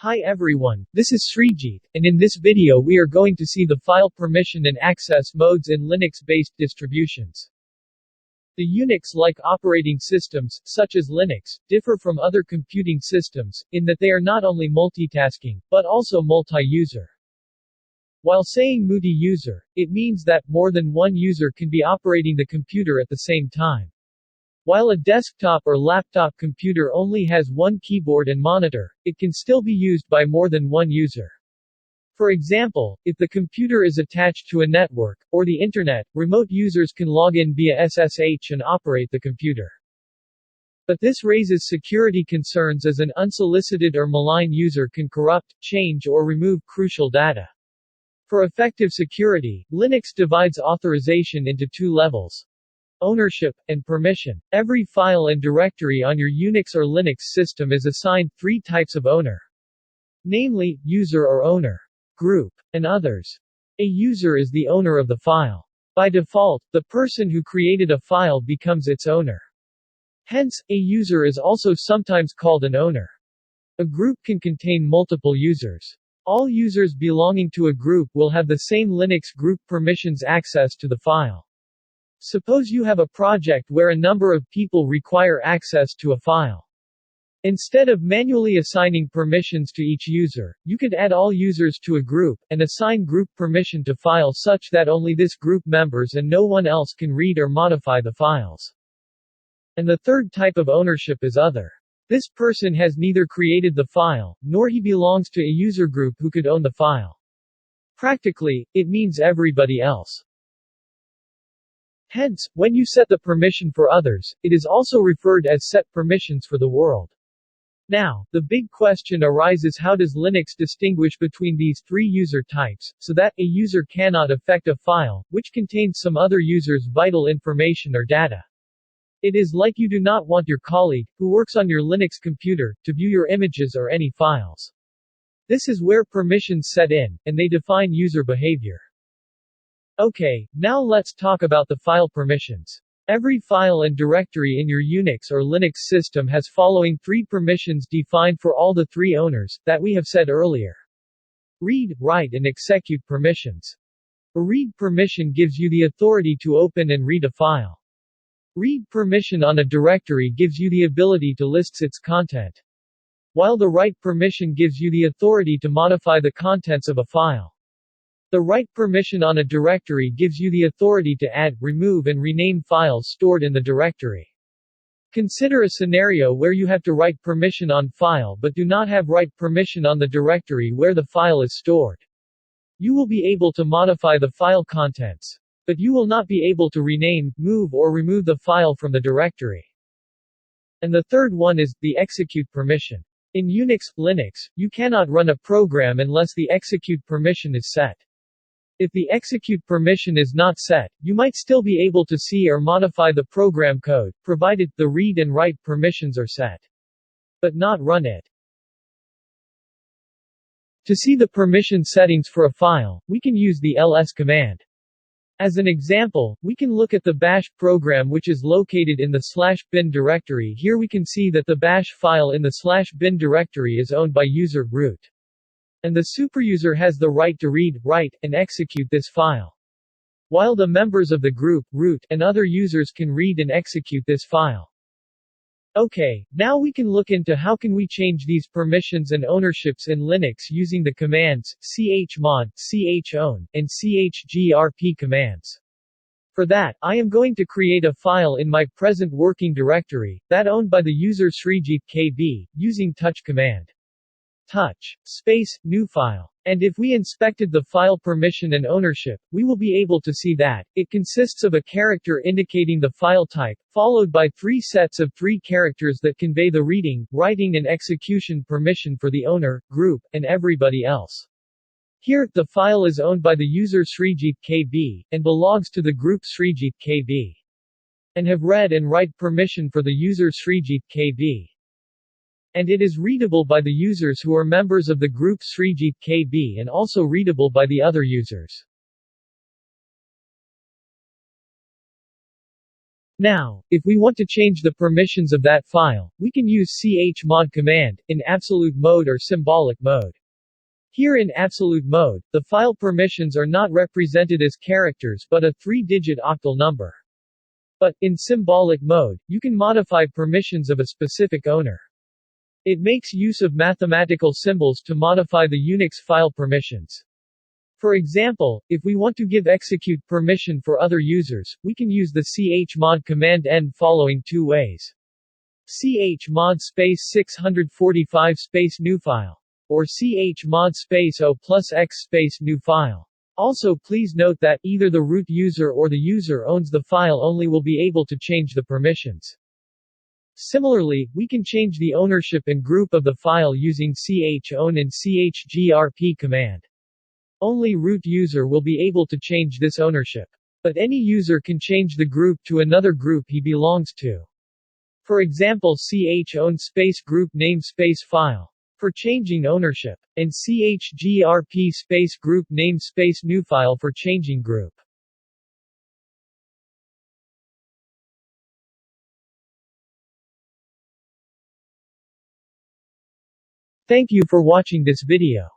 Hi everyone, this is Srijit, and in this video we are going to see the file permission and access modes in Linux-based distributions. The Unix-like operating systems, such as Linux, differ from other computing systems, in that they are not only multitasking, but also multi-user. While saying multi-user, it means that more than one user can be operating the computer at the same time. While a desktop or laptop computer only has one keyboard and monitor, it can still be used by more than one user. For example, if the computer is attached to a network, or the internet, remote users can log in via SSH and operate the computer. But this raises security concerns as an unsolicited or malign user can corrupt, change or remove crucial data. For effective security, Linux divides authorization into two levels: ownership, and permission. Every file and directory on your Unix or Linux system is assigned three types of owner. Namely, user or owner, group, and others. A user is the owner of the file. By default, the person who created a file becomes its owner. Hence, a user is also sometimes called an owner. A group can contain multiple users. All users belonging to a group will have the same Linux group permissions access to the file. Suppose you have a project where a number of people require access to a file. Instead of manually assigning permissions to each user, you could add all users to a group, and assign group permission to file such that only this group members and no one else can read or modify the files. And the third type of ownership is other. This person has neither created the file, nor he belongs to a user group who could own the file. Practically, it means everybody else. Hence, when you set the permission for others, it is also referred as set permissions for the world. Now, the big question arises: how does Linux distinguish between these three user types, so that a user cannot affect a file, which contains some other user's vital information or data? It is like you do not want your colleague, who works on your Linux computer, to view your images or any files. This is where permissions set in, and they define user behavior. Okay, now let's talk about the file permissions. Every file and directory in your Unix or Linux system has following three permissions defined for all the three owners, that we have said earlier. Read, write and execute permissions. A read permission gives you the authority to open and read a file. Read permission on a directory gives you the ability to list its content. While the write permission gives you the authority to modify the contents of a file. The write permission on a directory gives you the authority to add, remove and rename files stored in the directory. Consider a scenario where you have to write permission on file but do not have write permission on the directory where the file is stored. You will be able to modify the file contents. But you will not be able to rename, move or remove the file from the directory. And the third one is the execute permission. In Unix, Linux, you cannot run a program unless the execute permission is set. If the execute permission is not set, you might still be able to see or modify the program code, provided the read and write permissions are set. But not run it. To see the permission settings for a file, we can use the ls command. As an example, we can look at the bash program which is located in the /bin directory. Here we can see that the bash file in the /bin directory is owned by user root. And the superuser has the right to read, write, and execute this file. While the members of the group, root, and other users can read and execute this file. Okay, now we can look into how can we change these permissions and ownerships in Linux using the commands chmod, chown, and chgrp commands. For that, I am going to create a file in my present working directory, that owned by the user Srijit KB, using touch command. Touch, space, new file. And if we inspected the file permission and ownership, we will be able to see that it consists of a character indicating the file type, followed by three sets of three characters that convey the reading, writing and execution permission for the owner, group, and everybody else. Here, the file is owned by the user Srijit KB, and belongs to the group Srijit KB. And have read and write permission for the user Srijit KB. And it is readable by the users who are members of the group Srijit KB and also readable by the other users. Now, if we want to change the permissions of that file, we can use chmod command, in absolute mode or symbolic mode. Here in absolute mode, the file permissions are not represented as characters but a 3-digit octal number. But, in symbolic mode, you can modify permissions of a specific owner. It makes use of mathematical symbols to modify the Unix file permissions. For example, if we want to give execute permission for other users, we can use the chmod command n following two ways. chmod space 645 space new file. Or chmod space o plus x space new file. Also please note that, either the root user or the user owns the file only will be able to change the permissions. Similarly, we can change the ownership and group of the file using chown and chgrp command. Only root user will be able to change this ownership. But any user can change the group to another group he belongs to. For example, chown space group name space file for changing ownership, and chgrp space group name space new file for changing group. Thank you for watching this video.